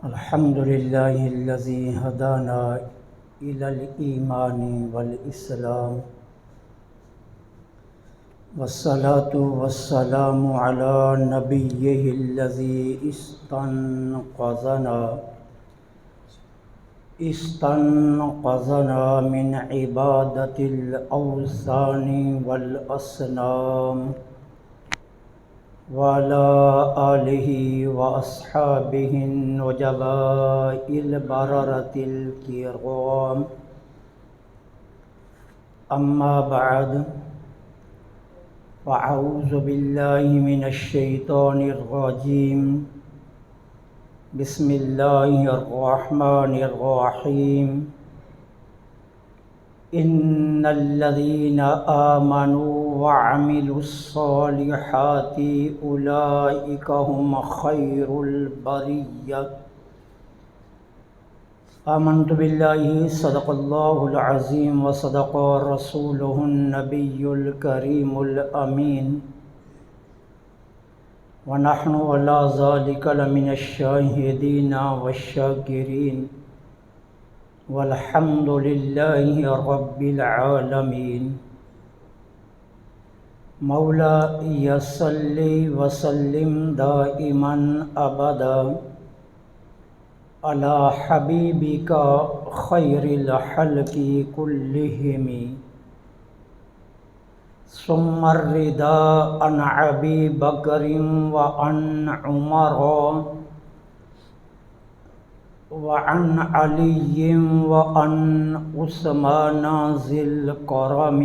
الحمد لله الذي هدانا إلى الإيمان والإسلام والصلاة والسلام على نبيه الذي استنقذنا من عبادة الأوثان والأصنام وعلى آله وأصحابه النجباء البررة الكرام. أما بعد، فأعوذ بالله من الشيطان الرجيم. بسم الله الرحمن الرحيم. إن الذين آمنوا وعملوا الصالحات أولئك هم خير البرية. آمنت بالله صدق الله العظيم وصدق رسوله النبي الكريم الأمين ونحن على ذلك لمن الشاهدين والشاكرين والحمد لله رب العالمين. مولاي صل وسلم دائما أبدا على حبيبك خير الخلق كلهم. ثم الرضا عن أبي بكر وعن عمر وعن علي وعن عثمان ذي الكرم.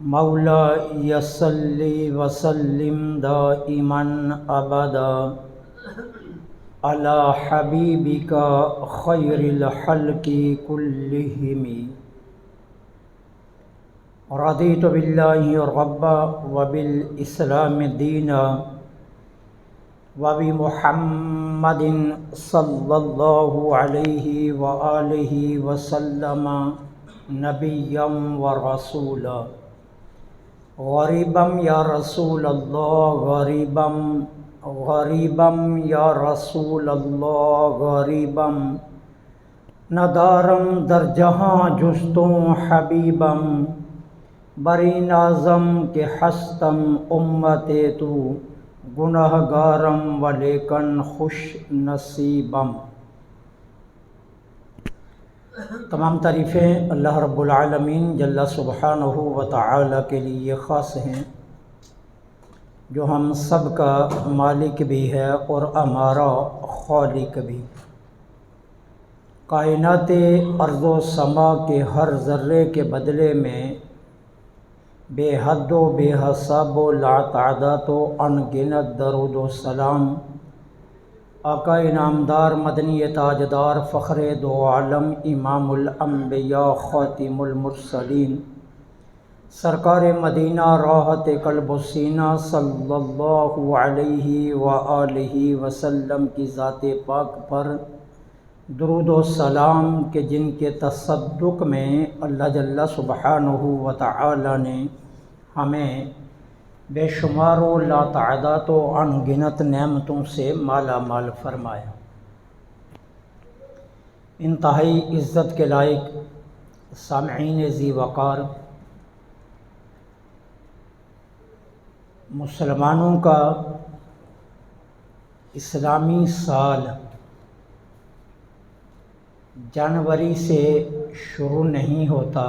مولاي صل وسلم دائما أبدا على حبيبك خير الخلق كلهم. رضيت بالله ربا وبالإسلام دينا وبمحمد صلى الله عليه وآله وسلم نبيا ورسولا. غريبا يا رسول الله غريبا غريبا يا رسول الله غريبا ندارم در جہاں جستوں حبیبم بری نازم کے ہستم امت تو گناہ گارم ولیکن خوش نصیبم. تمام تعریفیں اللہ رب العالمین جل سبحانہ و تعالی کے لیے خاص ہیں، جو ہم سب کا مالک بھی ہے اور ہمارا خالق بھی. کائنات ارض و سما کے ہر ذرے کے بدلے میں بے حد و بے حساب و لا تعداد و انگنت درود و سلام آقا انعامدار مدنی تاجدار فخر دو عالم امام الانبیاء خاتم المرسلین سرکار مدینہ راحت قلب و سینہ صلی اللہ علیہ وآلہ وسلم کی ذات پاک پر درود و سلام کہ جن کے تصدق میں اللہ جل سبحانہ و تعالی نے ہمیں بے شمار و لا تعداد و انگنت نعمتوں سے مالا مال فرمایا. انتہائی عزت کے لائق سامعین ذی وقار، مسلمانوں کا اسلامی سال جنوری سے شروع نہیں ہوتا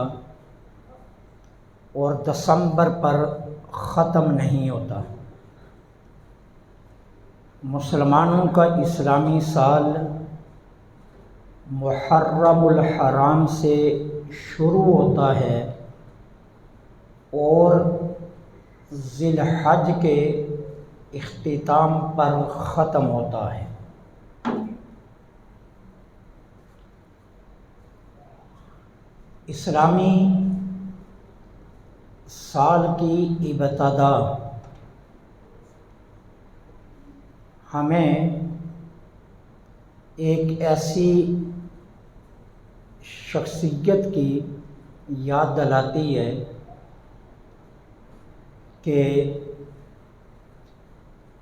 اور دسمبر پر ختم نہیں ہوتا. مسلمانوں کا اسلامی سال محرم الحرام سے شروع ہوتا ہے اور ذی الحج کے اختتام پر ختم ہوتا ہے. اسلامی سال کی ابتدا ہمیں ایک ایسی شخصیت کی یاد دلاتی ہے کہ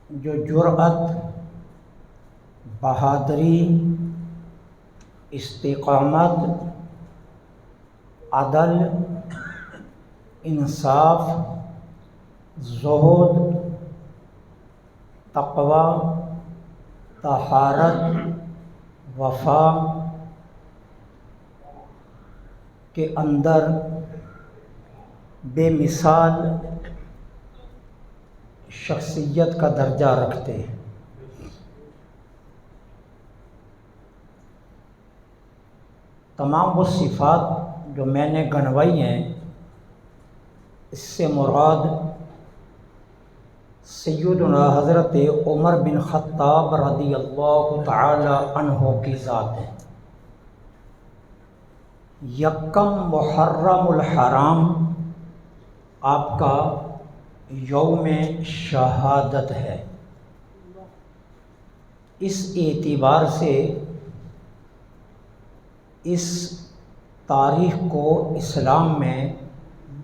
جو جرأت، بہادری، استقامت، عدل، انصاف، زہد، تقوی، طہارت، وفا کے اندر بے مثال شخصیت کا درجہ رکھتے ہیں۔ تمام وہ صفات جو میں نے گنوائی ہیں، اس سے مراد سیدنا حضرت عمر بن خطاب رضی اللہ تعالی عنہ کی ذات ہے۔ یکم محرم الحرام آپ کا یوم شہادت ہے۔ اس اعتبار سے اس تاریخ کو اسلام میں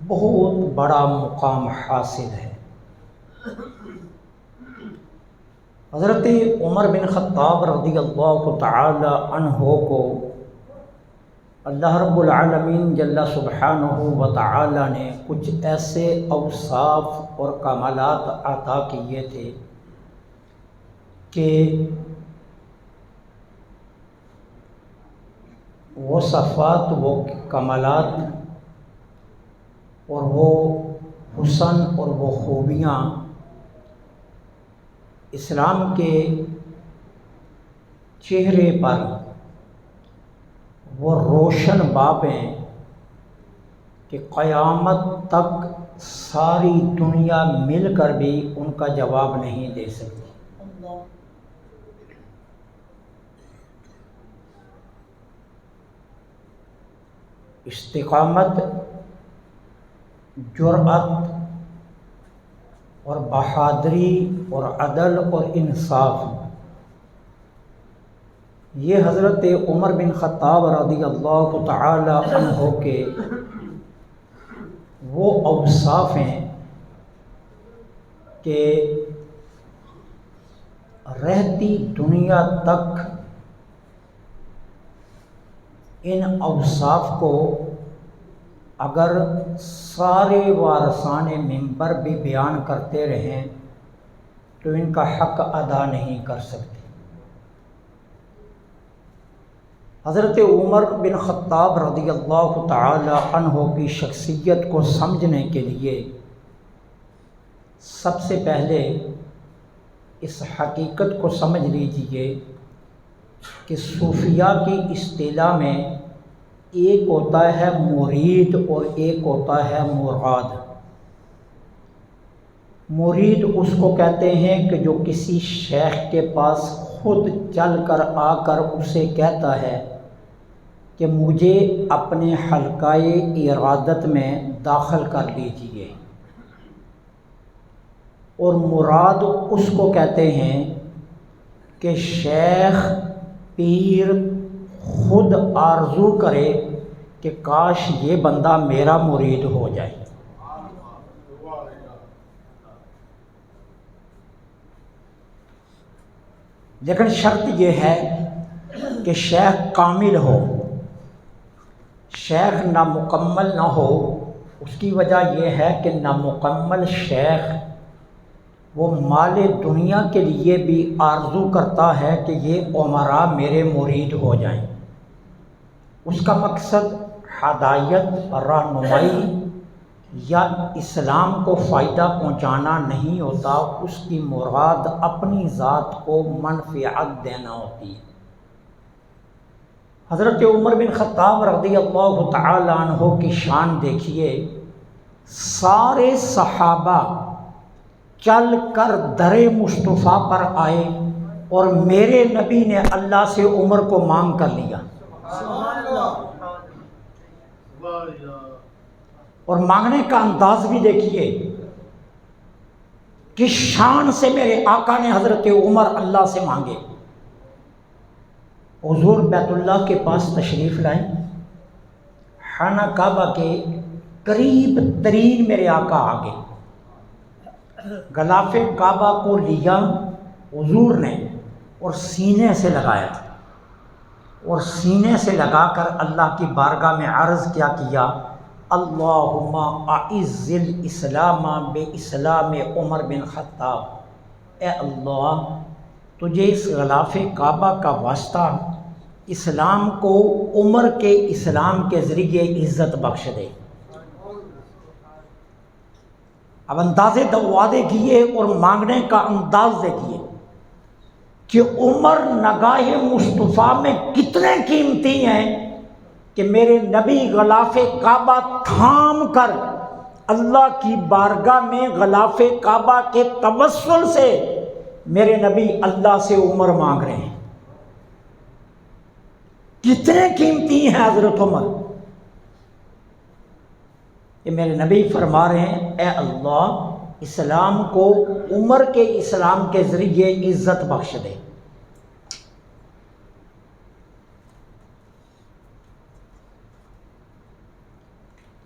بہت بڑا مقام حاصل ہے۔ حضرت عمر بن خطاب رضی اللہ تعالی عنہ کو اللہ رب العالمین جل سبحانہ و تعالی نے کچھ ایسے اوصاف اور کمالات عطا کیے تھے کہ وہ صفات، وہ کمالات اور وہ حسن اور وہ خوبیاں اسلام کے چہرے پر وہ روشن بابیں کہ قیامت تک ساری دنیا مل کر بھی ان کا جواب نہیں دے سکتی۔ استقامت، جرأت اور بہادری اور عدل اور انصاف، یہ حضرت عمر بن خطاب رضی اللہ تعالی عنہ کے وہ اوصاف ہیں کہ رہتی دنیا تک ان اوصاف کو اگر سارے وارثان منبر بھی بیان کرتے رہیں تو ان کا حق ادا نہیں کر سکتے۔ حضرت عمر بن خطاب رضی اللہ تعالی عنہ کی شخصیت کو سمجھنے کے لیے سب سے پہلے اس حقیقت کو سمجھ لیجئے کہ صوفیاء کی اصطلاح میں ایک ہوتا ہے مرید اور ایک ہوتا ہے مراد۔ مرید اس کو کہتے ہیں کہ جو کسی شیخ کے پاس خود چل کر آ کر اسے کہتا ہے کہ مجھے اپنے حلقہ ارادت میں داخل کر لیجئے، اور مراد اس کو کہتے ہیں کہ شیخ پیر خود آرزو کرے کہ کاش یہ بندہ میرا مرید ہو جائے۔ لیکن شرط یہ ہے کہ شیخ کامل ہو، شیخ نامکمل نہ ہو۔ اس کی وجہ یہ ہے کہ نامکمل شیخ وہ مال دنیا کے لیے بھی آرزو کرتا ہے کہ یہ امراء میرے مرید ہو جائیں۔ اس کا مقصد ہدایت، رہنمائی یا اسلام کو فائدہ پہنچانا نہیں ہوتا، اس کی مراد اپنی ذات کو منفعت دینا ہوتی ہے۔ حضرت عمر بن خطاب رضی اللہ تعالی عنہ کی شان دیکھیے، سارے صحابہ چل کر در مصطفیٰ پر آئے اور میرے نبی نے اللہ سے عمر کو مانگ کر لیا، اور مانگنے کا انداز بھی دیکھیے کس شان سے میرے آقا نے حضرت عمر اللہ سے مانگے۔ حضور بیت اللہ کے پاس تشریف لائیں، خانہ کعبہ کے قریب ترین میرے آقا آگے، غلاف کعبہ کو لیا حضور نے اور سینے سے لگایا تھا، اور سینے سے لگا کر اللہ کی بارگاہ میں عرض کیا اللہم اعز الاسلام باسلام عمر بن خطاب، اے اللہ تجھے اس غلاف کعبہ کا واسطہ اسلام کو عمر کے اسلام کے ذریعے عزت بخش دے۔ اب اندازے وعدے کیے اور مانگنے کا انداز دیکھیے کہ عمر نگاہ مصطفیٰ میں کتنے قیمتی ہیں کہ میرے نبی غلاف کعبہ تھام کر اللہ کی بارگاہ میں غلاف کعبہ کے توسل سے میرے نبی اللہ سے عمر مانگ رہے ہیں۔ کتنے قیمتی ہیں حضرت عمر کہ میرے نبی فرما رہے ہیں اے اللہ اسلام کو عمر کے اسلام کے ذریعے عزت بخش دے۔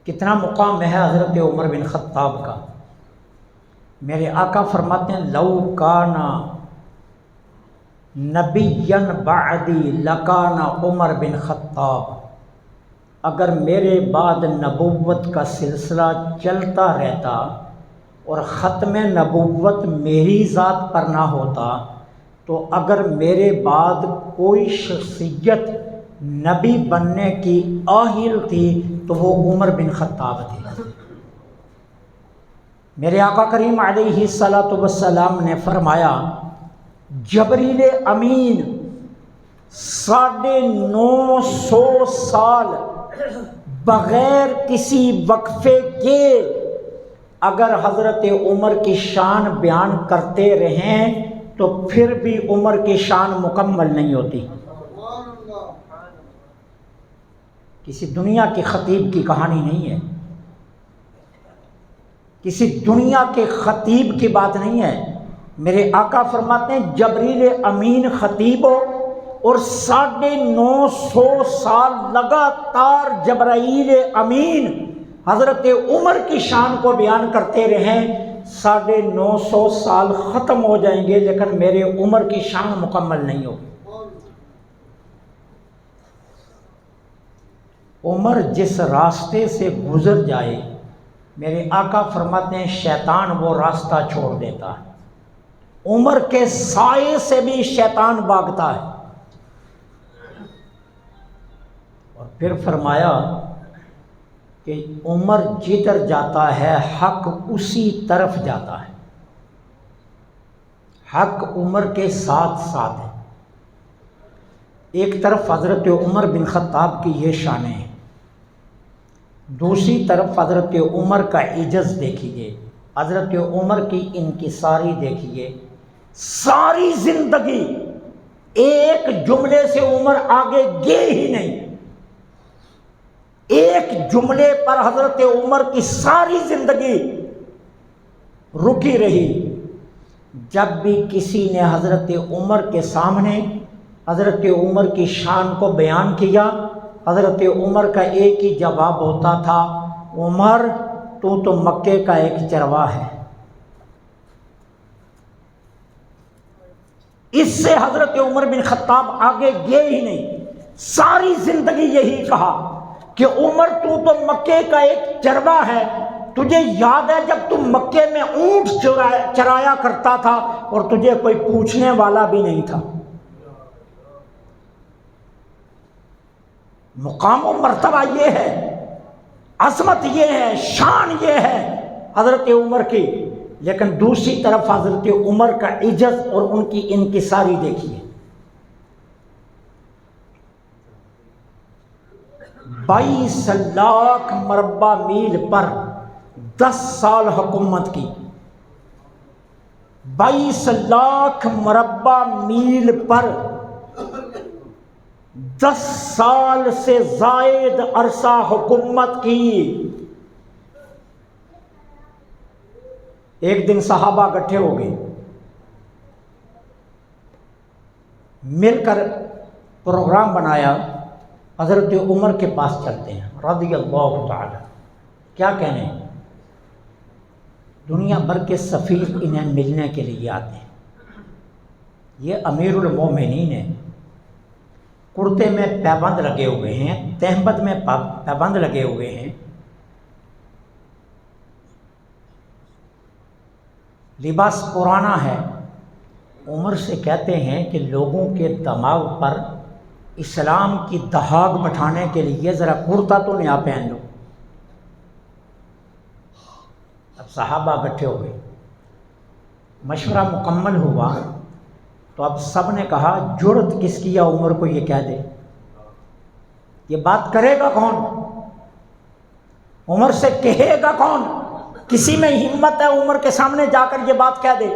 کتنا مقام ہے حضرت عمر بن خطاب کا۔ میرے آقا فرماتے ہیں لو کانا نبی بعدی لکانا عمر بن خطاب، اگر میرے بعد نبوت کا سلسلہ چلتا رہتا اور ختم نبوت میری ذات پر نہ ہوتا تو اگر میرے بعد کوئی شخصیت نبی بننے کی اہل تھی تو وہ عمر بن خطاب تھے۔ میرے آقا کریم علیہ الصلاۃ والسلام نے فرمایا جبریل امین 950 سال بغیر کسی وقفے کے اگر حضرت عمر کی شان بیان کرتے رہیں تو پھر بھی عمر کی شان مکمل نہیں ہوتی۔ کسی دنیا کے خطیب کی کہانی نہیں ہے، کسی دنیا کے خطیب کی بات نہیں ہے۔ میرے آقا فرماتے ہیں جبریل امین خطیب ہو اور 950 سال لگاتار جبرائیل امین حضرت عمر کی شان کو بیان کرتے رہیں، 950 سال ختم ہو جائیں گے لیکن میرے عمر کی شان مکمل نہیں ہوگی۔ عمر جس راستے سے گزر جائے میرے آقا فرماتے ہیں شیطان وہ راستہ چھوڑ دیتا ہے۔ عمر کے سائے سے بھی شیطان بھاگتا ہے۔ اور پھر فرمایا کہ عمر جدھر جاتا ہے حق اسی طرف جاتا ہے، حق عمر کے ساتھ ساتھ ہے۔ ایک طرف حضرت عمر بن خطاب کی یہ شانیں ہیں، دوسری طرف حضرت عمر کا عجز دیکھیے، حضرت عمر کی انکساری دیکھیے۔ ساری زندگی ایک جملے سے عمر آگے گئے ہی نہیں، ایک جملے پر حضرت عمر کی ساری زندگی رکی رہی۔ جب بھی کسی نے حضرت عمر کے سامنے حضرت عمر کی شان کو بیان کیا حضرت عمر کا ایک ہی جواب ہوتا تھا عمر تو مکے کا ایک چرواہ ہے۔ اس سے حضرت عمر بن خطاب آگے گئے ہی نہیں، ساری زندگی یہی کہا کہ عمر تو مکے کا ایک چرواہ ہے۔ تجھے یاد ہے جب تم مکے میں اونٹ چرایا کرتا تھا اور تجھے کوئی پوچھنے والا بھی نہیں تھا۔ مقام و مرتبہ یہ ہے، عظمت یہ ہے، شان یہ ہے حضرت عمر کی، لیکن دوسری طرف حضرت عمر کا عجز اور ان کی انکساری دیکھیے۔ 22 لاکھ مربع میل پر 10 سال حکومت کی، 22 لاکھ مربع میل پر 10 سال سے زائد عرصہ حکومت کی۔ ایک دن صحابہ اکٹھے ہو گئے، مل کر پروگرام بنایا حضرت عمر کے پاس چلتے ہیں رضی اللہ تعالی۔ کیا کہنے دنیا بھر کے سفیر انہیں ملنے کے لیے آتے ہیں۔ یہ امیر المومنین ہیں، کرتے میں پیبند لگے ہوئے ہیں، تہمت میں پیبند لگے ہوئے ہیں، لباس پرانا ہے۔ عمر سے کہتے ہیں کہ لوگوں کے دماغ پر اسلام کی دہاگ بٹھانے کے لیے ذرا کرتا تو نیا پہن لو۔ اب صحابہ بیٹھے ہوئے، مشورہ مکمل ہوا تو اب سب نے کہا جرت کس کی ہے عمر کو یہ کہہ دے، یہ بات کرے گا کون، عمر سے کہے گا کون، کسی میں ہمت ہے عمر کے سامنے جا کر یہ بات کہہ دے۔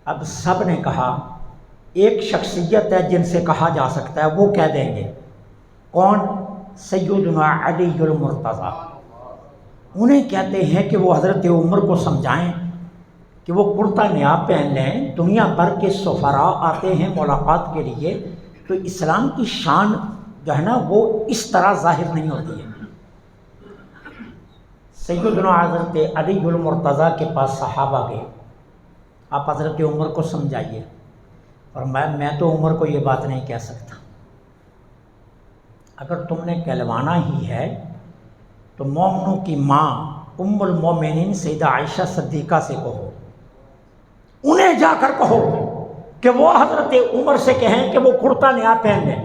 اب سب نے کہا ایک شخصیت ہے جن سے کہا جا سکتا ہے، وہ کہہ دیں گے۔ کون؟ سیدنا علی المرتضیٰ۔ انہیں کہتے ہیں کہ وہ حضرت عمر کو سمجھائیں کہ وہ کرتا نیا پہن لیں، دنیا بھر کے سفراء آتے ہیں ملاقات کے لیے، تو اسلام کی شان جو ہے نا وہ اس طرح ظاہر نہیں ہوتی ہے۔ سیدنا حضرت علی المرتضیٰ کے پاس صحابہ گئے، آپ حضرت عمر کو سمجھائیے، اور میں تو عمر کو یہ بات نہیں کہہ سکتا، اگر تم نے کہلوانا ہی ہے تو مومنوں کی ماں ام المومنین سیدہ عائشہ صدیقہ سے کہو، انہیں جا کر کہو کہ وہ حضرت عمر سے کہیں کہ وہ کرتا نیا پہن لیں۔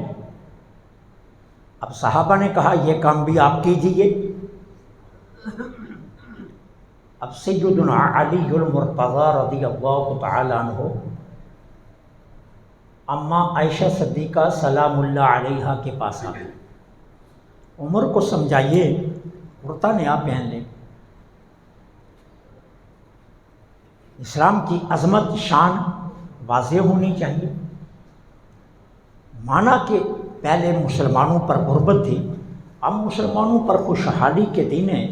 اب صحابہ نے کہا یہ کام بھی آپ کیجئے۔ اب سیدنا علی المرتضیٰ رضی اللہ تعالیٰ عنہ اماں عائشہ صدیقہ سلام اللہ علیہا کے پاس آ گئے، عمر کو سمجھائیے کرتا نیا پہن لیں، اسلام کی عظمت شان واضح ہونی چاہیے۔ مانا کہ پہلے مسلمانوں پر غربت تھی، اب مسلمانوں پر خوشحالی کے دن ہیں،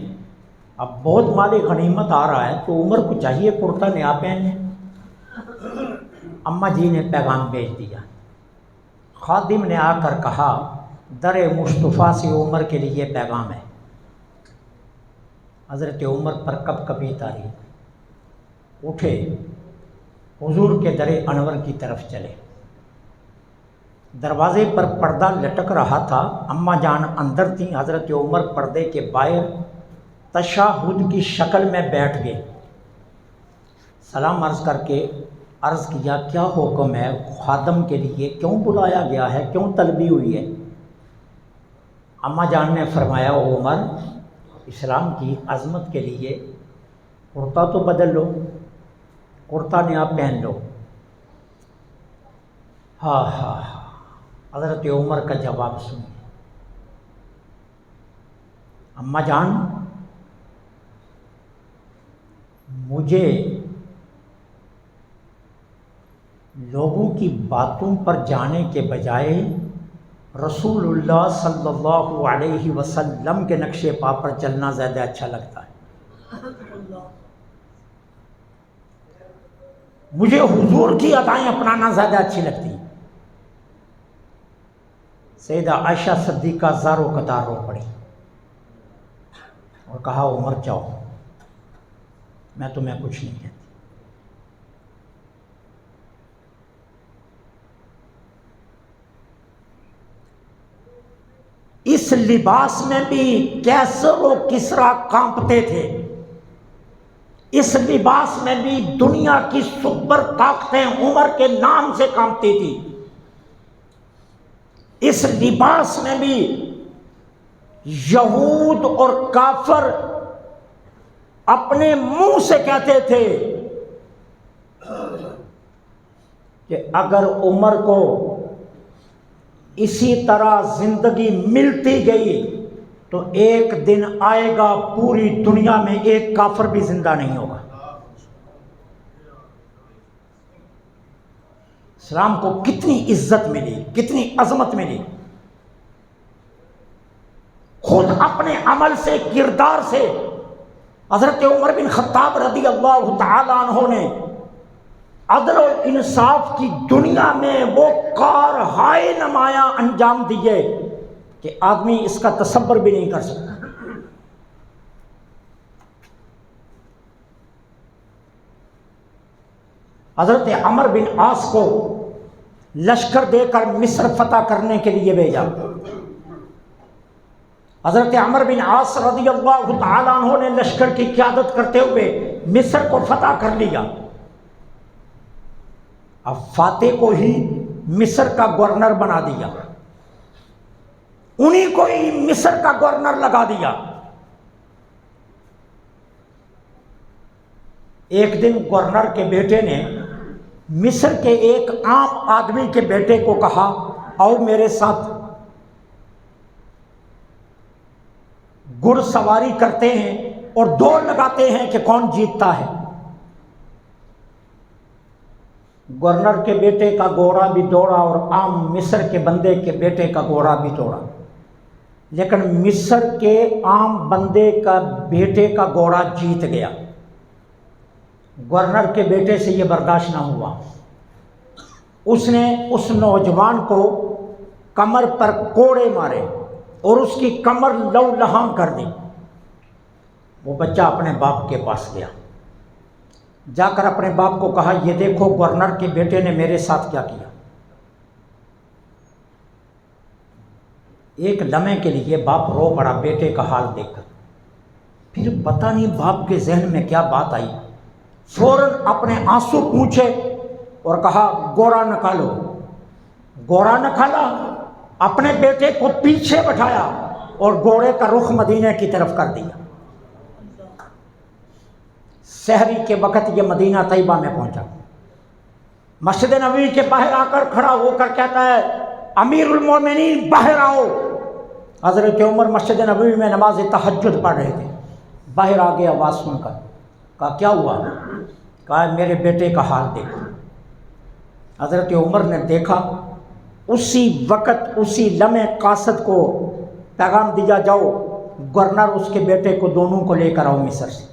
اب بہت مال غنیمت آ رہا ہے تو عمر کو چاہیے کرتا نیا پہن لیں۔ اماں جی نے پیغام بھیج دیا، خادم نے آ کر کہا در مصطفیٰ سے عمر کے لیے پیغام ہے۔ حضرت عمر پر کب کبھی تاری اٹھے، حضور کے در انور کی طرف چلے، دروازے پر پردہ لٹک رہا تھا، اماں جان اندر تھیں، حضرت عمر پردے کے باہر تشہد کی شکل میں بیٹھ گئے، سلام عرض کر کے عرض کیا کیا حکم ہے، خادم کے لیے کیوں بلایا گیا ہے، کیوں طلبی ہوئی ہے؟ اماں جان نے فرمایا عمر اسلام کی عظمت کے لیے کرتا تو بدل لو، کرتا نیا پہن لو۔ ہاں ہاں ہاں، حضرت عمر کا جواب سنیے، اماں جان مجھے لوگوں کی باتوں پر جانے کے بجائے رسول اللہ صلی اللہ علیہ وسلم کے نقش پا پر چلنا زیادہ اچھا لگتا ہے، مجھے حضور کی ادائیں اپنانا زیادہ اچھی لگتی ہیں۔ سیدہ عائشہ صدیقہ زارو قطار رو پڑی اور کہا عمر جاؤ، میں تمہیں کچھ نہیں کہتی۔ اس لباس میں بھی کیسر و کسرا کانپتے تھے، اس لباس میں بھی دنیا کی سپر طاقتیں عمر کے نام سے کانپتی تھی، اس لباس میں بھی یہود اور کافر اپنے منہ سے کہتے تھے کہ اگر عمر کو اسی طرح زندگی ملتی گئی تو ایک دن آئے گا پوری دنیا میں ایک کافر بھی زندہ نہیں ہوگا۔ اسلام کو کتنی عزت ملی، کتنی عظمت ملی، خود اپنے عمل سے، کردار سے حضرت عمر بن خطاب رضی اللہ تعالی عنہ نے عدل و انصاف کی دنیا میں وہ کارہائے نمایاں انجام دیے کہ آدمی اس کا تصور بھی نہیں کر سکتا۔ حضرت عمر بن عاص کو لشکر دے کر مصر فتح کرنے کے لیے بھیجا۔ حضرت عمر بن عاص رضی اللہ تعالیٰ عنہ نے لشکر کی قیادت کرتے ہوئے مصر کو فتح کر لیا۔ اب فاتح کو ہی مصر کا گورنر بنا دیا، انہی کو ہی مصر کا گورنر لگا دیا۔ ایک دن گورنر کے بیٹے نے مصر کے ایک عام آدمی کے بیٹے کو کہا، آؤ میرے ساتھ گھڑ سواری کرتے ہیں اور دوڑ لگاتے ہیں کہ کون جیتتا ہے۔ گورنر کے بیٹے کا گھوڑا بھی دوڑا اور عام مصر کے بندے کے بیٹے کا گھوڑا بھی دوڑا، لیکن مصر کے عام بندے کا بیٹے کا گھوڑا جیت گیا۔ گورنر کے بیٹے سے یہ برداشت نہ ہوا، اس نے اس نوجوان کو کمر پر کوڑے مارے اور اس کی کمر لو لہاں کر دی۔ وہ بچہ اپنے باپ کے پاس گیا، جا کر اپنے باپ کو کہا، یہ دیکھو گورنر کے بیٹے نے میرے ساتھ کیا کیا۔ ایک لمحے کے لیے باپ رو پڑا بیٹے کا حال دیکھ کر، پھر پتہ نہیں باپ کے ذہن میں کیا بات آئی، فوراً اپنے آنسو پوچھے اور کہا، گھوڑا نکالو۔ گھوڑا نکالا، اپنے بیٹے کو پیچھے بٹھایا اور گھوڑے کا رخ مدینے کی طرف کر دیا۔ سحری کے وقت یہ مدینہ طیبہ میں پہنچا، مسجد نبوی کے باہر آ کر کھڑا ہو کر کہتا ہے، امیر المومنین باہر آؤ۔ حضرت عمر مسجد نبوی میں نماز تہجد پڑھ رہے تھے، باہر آ گئے آواز سن کر، کہا کیا ہوا؟ کہا میرے بیٹے کا حال دیکھو۔ حضرت عمر نے دیکھا، اسی وقت اسی لمحے قاصد کو پیغام دیا، جاؤ گورنر اس کے بیٹے کو دونوں کو لے کر آؤ مصر سے۔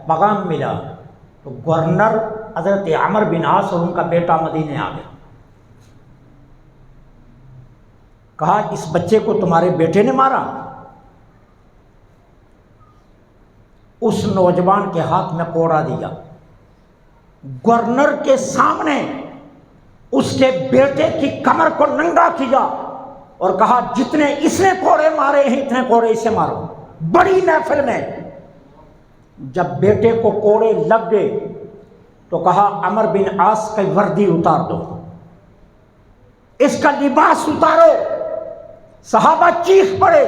پیغام ملا تو گورنر حضرت عمر بن عاص اور ان کا بیٹا مدینے آ گیا۔ کہا اس بچے کو تمہارے بیٹے نے مارا؟ اس نوجوان کے ہاتھ میں کوڑا دیا، گورنر کے سامنے اس کے بیٹے کی کمر کو ننگا کیا اور کہا جتنے اس نے کوڑے مارے ہیں اتنے کوڑے اسے مارو۔ بڑی محفل میں جب بیٹے کو کوڑے لگ گئے تو کہا عمر بن عاص کی وردی اتار دو، اس کا لباس اتارو۔ صحابہ چیخ پڑے،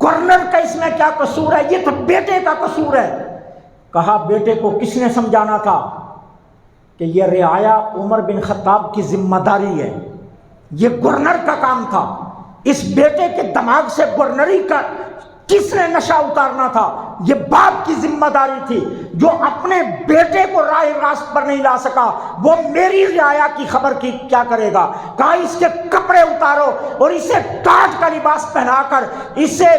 گورنر کا اس میں کیا قصور ہے، یہ تو بیٹے کا قصور ہے۔ کہا بیٹے کو کس نے سمجھانا تھا کہ یہ رعایا عمر بن خطاب کی ذمہ داری ہے، یہ گورنر کا کام تھا۔ اس بیٹے کے دماغ سے گورنری کا کس نے نشہ اتارنا تھا، یہ باپ کی ذمہ داری تھی۔ جو اپنے بیٹے کو راہ راست پر نہیں لا سکا وہ میری رعایا کی خبر کی کیا کرے گا۔ کہا اس کے کپڑے اتارو اور اسے ٹاٹ کا لباس پہنا کر اسے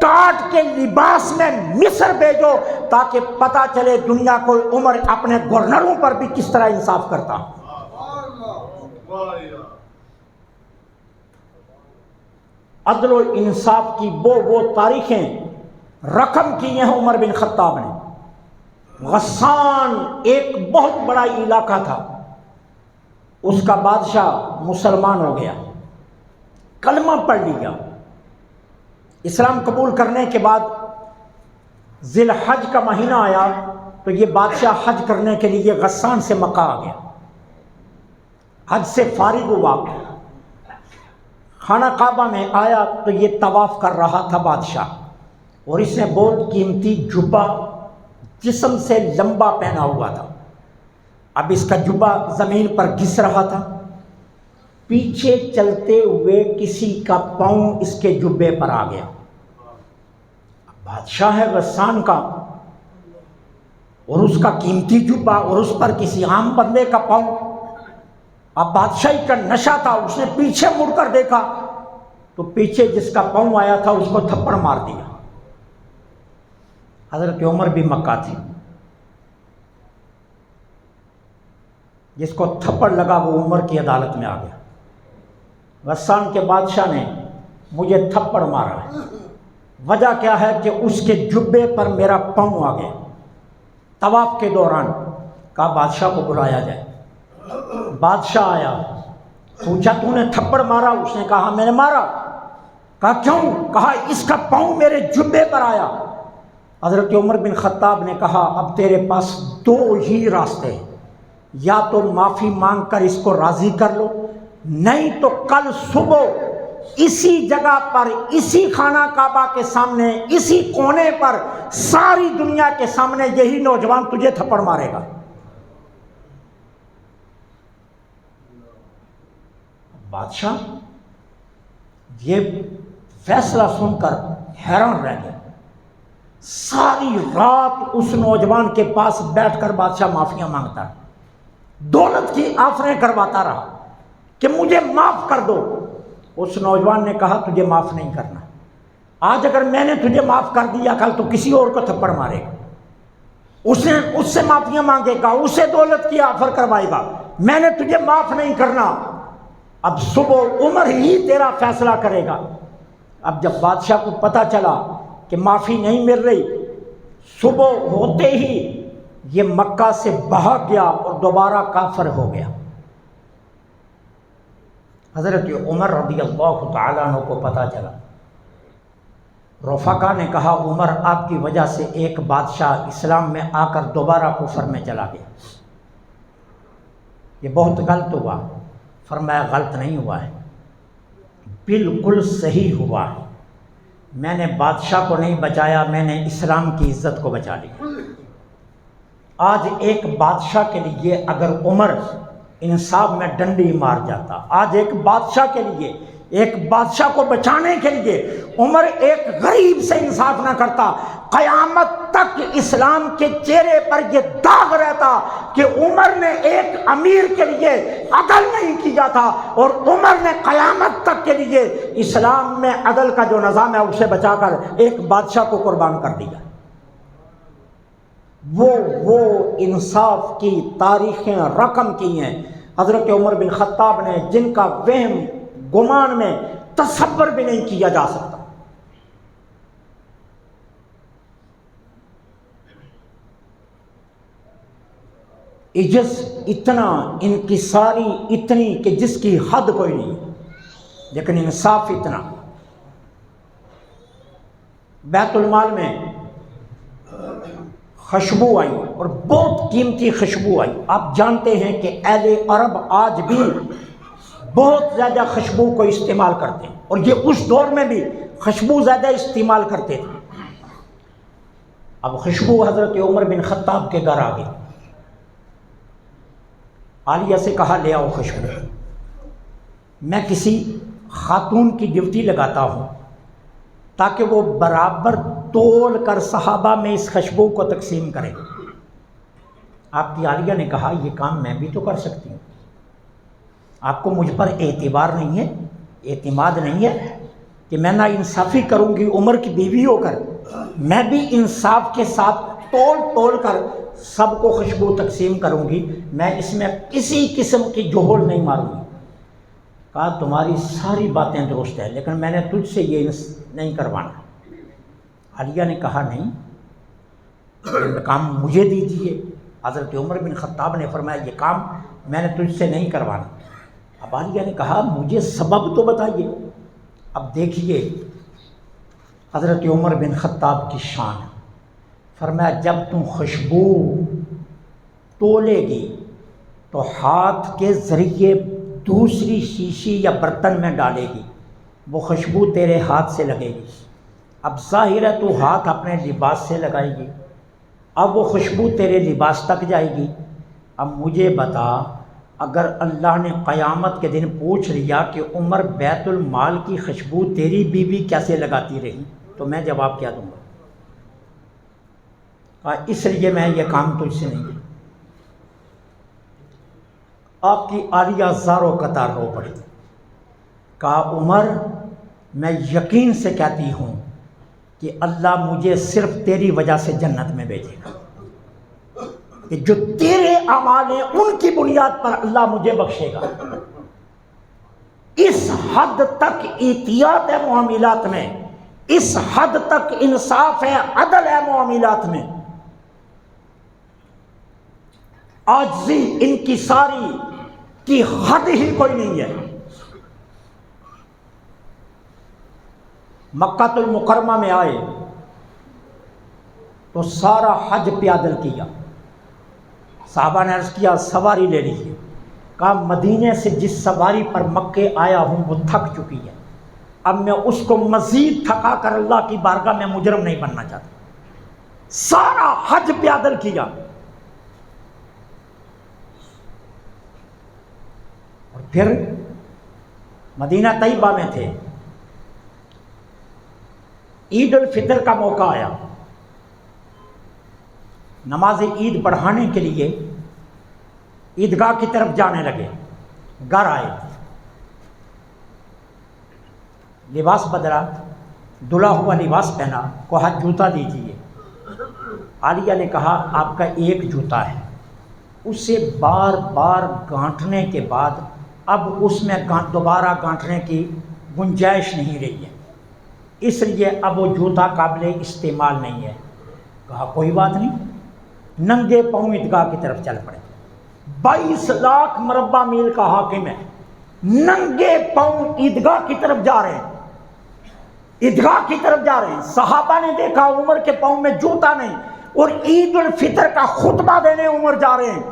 ٹاٹ کے لباس میں مصر بھیجو تاکہ پتہ چلے دنیا کو عمر اپنے گورنروں پر بھی کس طرح انصاف کرتا۔ عدل و انصاف کی وہ تاریخیں رقم کی ہیں عمر بن خطاب نے۔ غسان ایک بہت بڑا علاقہ تھا، اس کا بادشاہ مسلمان ہو گیا، کلمہ پڑھ لیا۔ اسلام قبول کرنے کے بعد ذی الحج کا مہینہ آیا تو یہ بادشاہ حج کرنے کے لیے غسان سے مکہ آ گیا۔ حج سے فارغ ہوا، خانہ کعبہ میں آیا تو یہ طواف کر رہا تھا بادشاہ، اور اس نے بہت قیمتی جبہ جسم سے لمبا پہنا ہوا تھا۔ اب اس کا جبہ زمین پر گھس رہا تھا، پیچھے چلتے ہوئے کسی کا پاؤں اس کے جبے پر آ گیا۔ بادشاہ ہے غسان کا اور اس کا قیمتی جبہ اور اس پر کسی عام بندے کا پاؤں۔ اب بادشاہی کا نشہ تھا، اس نے پیچھے مڑ کر دیکھا تو پیچھے جس کا پاؤں آیا تھا اس کو تھپڑ مار دیا۔ حضرت عمر بھی مکہ تھے، جس کو تھپڑ لگا وہ عمر کی عدالت میں آ گیا۔ غسان کے بادشاہ نے مجھے تھپڑ مارا ہے، وجہ کیا ہے کہ اس کے جبے پر میرا پاؤں آ گیا طواف کے دوران۔ کہا بادشاہ کو بلایا جائے۔ بادشاہ آیا، پوچھا تو نے تھپڑ مارا؟ اس نے کہا میں نے مارا۔ کہا کیوں؟ کہا اس کا پاؤں میرے جبے پر آیا۔ حضرت عمر بن خطاب نے کہا اب تیرے پاس دو ہی راستے ہیں، یا تو معافی مانگ کر اس کو راضی کر لو، نہیں تو کل صبح اسی جگہ پر، اسی خانہ کعبہ کے سامنے، اسی کونے پر، ساری دنیا کے سامنے یہی نوجوان تجھے تھپڑ مارے گا۔ بادشاہ یہ فیصلہ سن کر حیران رہ گیا۔ ساری رات اس نوجوان کے پاس بیٹھ کر بادشاہ معافیاں مانگتا رہا، دولت کی آفریں کرواتا رہا کہ مجھے معاف کر دو۔ اس نوجوان نے کہا تجھے معاف نہیں کرنا، آج اگر میں نے تجھے معاف کر دیا کل تو کسی اور کو تھپڑ مارے گا، اس سے معافیاں مانگے گا، اسے دولت کی آفر کروائے گا، میں نے تجھے معاف نہیں کرنا۔ اب صبح عمر ہی تیرا فیصلہ کرے گا۔ اب جب بادشاہ کو پتہ چلا کہ معافی نہیں مل رہی، صبح ہوتے ہی یہ مکہ سے بھاگ گیا اور دوبارہ کافر ہو گیا۔ حضرت عمر رضی اللہ تعالیٰ عنہ کو پتہ چلا، رفقا نے کہا عمر آپ کی وجہ سے ایک بادشاہ اسلام میں آ کر دوبارہ کفر میں چلا گیا، یہ بہت غلط ہوا۔ فرمایا غلط نہیں ہوا ہے، بالکل صحیح ہوا ہے، میں نے بادشاہ کو نہیں بچایا، میں نے اسلام کی عزت کو بچا لیا۔ آج ایک بادشاہ کے لیے اگر عمر انصاف میں ڈنڈی مار جاتا، آج ایک بادشاہ کے لیے، ایک بادشاہ کو بچانے کے لیے عمر ایک غریب سے انصاف نہ کرتا، قیامت تک اسلام کے چہرے پر یہ داغ رہتا کہ عمر نے ایک امیر کے لیے عدل نہیں کیا تھا، اور عمر نے قیامت تک کے لیے اسلام میں عدل کا جو نظام ہے اسے بچا کر ایک بادشاہ کو قربان کر دیا۔ وہ انصاف کی تاریخیں رقم کی ہیں حضرت عمر بن خطاب نے، جن کا وہم گمان میں تصور بھی نہیں کیا جا سکتا۔ عجز اتنا، انکساری اتنی کہ جس کی حد کوئی نہیں، لیکن انصاف اتنا۔ بیت المال میں خوشبو آئی اور بہت قیمتی خوشبو آئی۔ آپ جانتے ہیں کہ اہل عرب آج بھی بہت زیادہ خوشبو کو استعمال کرتے ہیں، اور یہ اس دور میں بھی خوشبو زیادہ استعمال کرتے تھے۔ اب خوشبو حضرت عمر بن خطاب کے گھر آ گئی، عالیہ سے کہا لے آؤ خوشبو۔ میں کسی خاتون کی ڈیوٹی لگاتا ہوں تاکہ وہ برابر تول کر صحابہ میں اس خوشبو کو تقسیم کرے۔ آپ کی عالیہ نے کہا یہ کام میں بھی تو کر سکتی ہوں، آپ کو مجھ پر اعتبار نہیں ہے، اعتماد نہیں ہے کہ میں نا انصافی کروں گی عمر کی بیوی ہو کر؟ میں بھی انصاف کے ساتھ تول کر سب کو خوشبو تقسیم کروں گی، میں اس میں کسی قسم کی جوہل نہیں ماروں گی۔ کہا تمہاری ساری باتیں درست ہیں لیکن میں نے تجھ سے یہ نہیں کروانا۔ عالیہ نے کہا نہیں، یہ کام مجھے دیجیے۔ حضرت عمر بن خطاب نے فرمایا یہ کام میں نے تجھ سے نہیں کروانا۔ اب عالیہ نے کہا مجھے سبب تو بتائیے۔ اب دیکھیے حضرت عمر بن خطاب کی شان، فرمایا جب تم خوشبو تولے گی تو ہاتھ کے ذریعے دوسری شیشی یا برتن میں ڈالے گی، وہ خوشبو تیرے ہاتھ سے لگے گی۔ اب ظاہر ہے تو ہاتھ اپنے لباس سے لگائے گی، اب وہ خوشبو تیرے لباس تک جائے گی۔ اب مجھے بتا، اگر اللہ نے قیامت کے دن پوچھ لیا کہ عمر بیت المال کی خوشبو تیری بیوی کیسے لگاتی رہی، تو میں جواب کیا دوں گا؟ اس لیے میں یہ کام تجھ سے نہیں۔ آپ کی عالیہ زاروں قطار رو پڑی۔ کہا عمر میں یقین سے کہتی ہوں کہ اللہ مجھے صرف تیری وجہ سے جنت میں بھیجے گا، کہ جو تیرے اعمال ہیں ان کی بنیاد پر اللہ مجھے بخشے گا۔ اس حد تک احتیاط ہے معاملات میں، اس حد تک انصاف ہے، عدل ہے معاملات میں۔ عاجزی انکساری کی حد ہی کوئی نہیں ہے۔ مکہ المکرمہ میں آئے تو سارا حج پیادل کیا۔ صحابہ نے عرض کیا سواری لے لیجیے، کہا مدینے سے جس سواری پر مکے آیا ہوں وہ تھک چکی ہے، اب میں اس کو مزید تھکا کر اللہ کی بارگاہ میں مجرم نہیں بننا چاہتا۔ سارا حج پیادل کیا، اور پھر مدینہ طیبہ میں تھے، عید الفطر کا موقع آیا، نماز عید پڑھانے کے لیے عیدگاہ کی طرف جانے لگے۔ گھر آئے، لباس بدلا، دھلا ہوا لباس پہنا، کہا جوتا دیجیے۔ عالیہ نے کہا آپ کا ایک جوتا ہے، اسے بار بار گانٹھنے کے بعد اب اس میں دوبارہ گانٹھنے کی گنجائش نہیں رہی ہے، اس لیے اب وہ جوتا قابل استعمال نہیں ہے۔ کہا کوئی بات نہیں، ننگے پاؤں عیدگاہ کی طرف چل پڑے۔ 22 لاکھ مربع میل کا حاکم ہے، ننگے پاؤں عیدگاہ کی طرف جا رہے ہیں، عیدگاہ کی طرف جا رہے ہیں۔ صحابہ نے دیکھا عمر کے پاؤں میں جوتا نہیں، اور عید الفطر کا خطبہ دینے عمر جا رہے ہیں۔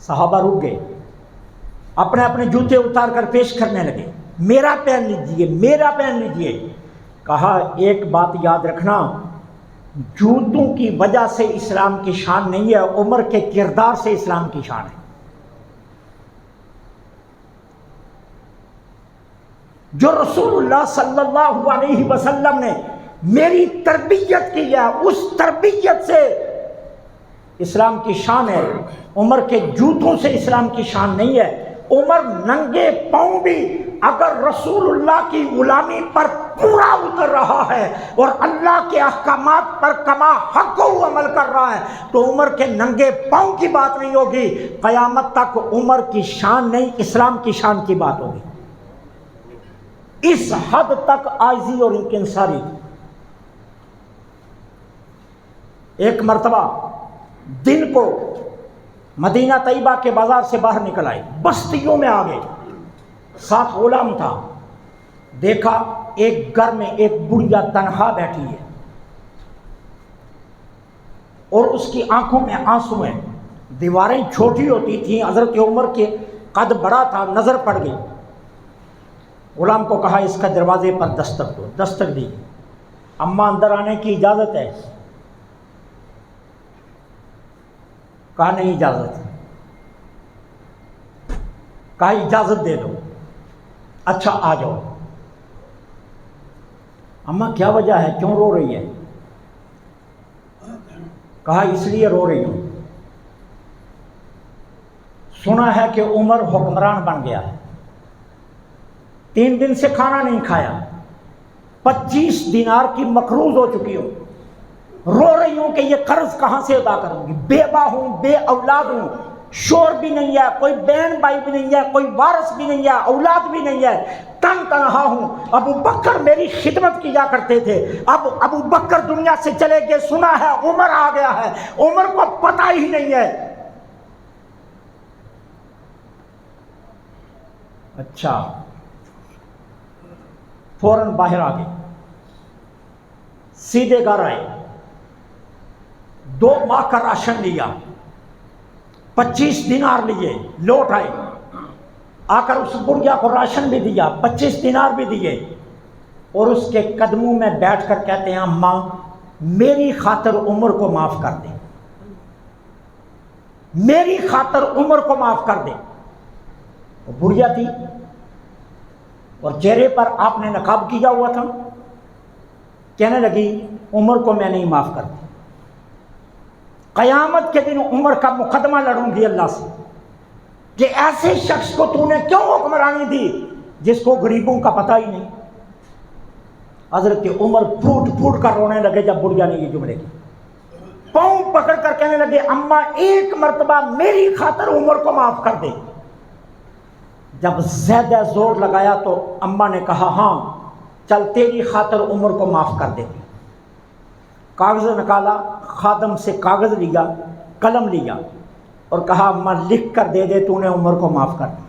صحابہ رک گئے، اپنے اپنے جوتے اتار کر پیش کرنے لگے، میرا پہن لیجئے، میرا پہن لیجئے۔ کہا ایک بات یاد رکھنا، جوتوں کی وجہ سے اسلام کی شان نہیں ہے، عمر کے کردار سے اسلام کی شان ہے۔ جو رسول اللہ صلی اللہ علیہ وسلم نے میری تربیت کی ہے، اس تربیت سے اسلام کی شان ہے، عمر کے جوتوں سے اسلام کی شان نہیں ہے۔ عمر ننگے پاؤں بھی اگر رسول اللہ کی غلامی پر پورا اتر رہا ہے اور اللہ کے احکامات پر کما حق عمل کر رہا ہے تو عمر کے ننگے پاؤں کی بات نہیں ہوگی، قیامت تک عمر کی شان نہیں، اسلام کی شان کی بات ہوگی۔ اس حد تک عاجزی اور انکساری۔ ایک مرتبہ دن کو مدینہ طیبہ کے بازار سے باہر نکل آئے، بستیوں میں آ گئے، ساتھ غلام تھا۔ دیکھا ایک گھر میں ایک بڑھیا تنہا بیٹھی ہے اور اس کی آنکھوں میں آنسو ہیں، دیواریں چھوٹی ہوتی تھیں، حضرت عمر کے قد بڑا تھا، نظر پڑ گئی۔ غلام کو کہا اس کا دروازے پر دستک دو، دستک دی۔ اماں اندر آنے کی اجازت ہے؟ کہا نہیں اجازت ہے۔ کہا اجازت دے دو۔ اچھا آ جاؤ۔ اماں کیا وجہ ہے، کیوں رو رہی ہے؟ کہا اس لیے رو رہی ہوں، سنا ہے کہ عمر حکمران بن گیا ہے، 3 دن سے کھانا نہیں کھایا، 25 دینار کی مقروض ہو چکی ہوں، رو رہی ہوں کہ یہ قرض کہاں سے ادا کروں گی، بیوہ ہوں، بے اولاد ہوں، شور بھی نہیں ہے، کوئی بہن بھائی بھی نہیں ہے، کوئی وارث بھی نہیں ہے، اولاد بھی نہیں ہے، تنہا ہوں۔ ابو بکر میری خدمت کیا کرتے تھے، اب ابو بکر دنیا سے چلے گئے، سنا ہے عمر آ گیا ہے، عمر کو پتہ ہی نہیں ہے۔ اچھا، فوراً باہر آ گئے، سیدھے گھر آئے، 2 ماہ کا راشن لیا، 25 دینار لیے، لوٹ آئے، آ کر اس بڑھیا کو راشن بھی دیا، 25 دینار بھی دیے، اور اس کے قدموں میں بیٹھ کر کہتے ہیں اماں میری خاطر عمر کو معاف کر دیں، میری خاطر عمر کو معاف کر دیں۔ وہ بڑھیا تھی اور چہرے پر آپ نے نقاب کیا ہوا تھا، کہنے لگی عمر کو میں نہیں معاف کرتی، قیامت کے دن عمر کا مقدمہ لڑوں گی اللہ سے کہ ایسے شخص کو تو نے کیوں حکمرانی دی جس کو غریبوں کا پتہ ہی نہیں۔ حضرت عمر پھوٹ پھوٹ کر رونے لگے جب بڑھیا نے یہ جملے کی، پاؤں پکڑ کر کہنے لگے اماں ایک مرتبہ میری خاطر عمر کو معاف کر دے۔ جب زیادہ زور لگایا تو اماں نے کہا ہاں چل تیری خاطر عمر کو معاف کر دیتی۔ کاغذ نکالا، خادم سے کاغذ لیا، قلم لیا اور کہا میں لکھ کر دے دے، تو نے عمر کو معاف کر دیا۔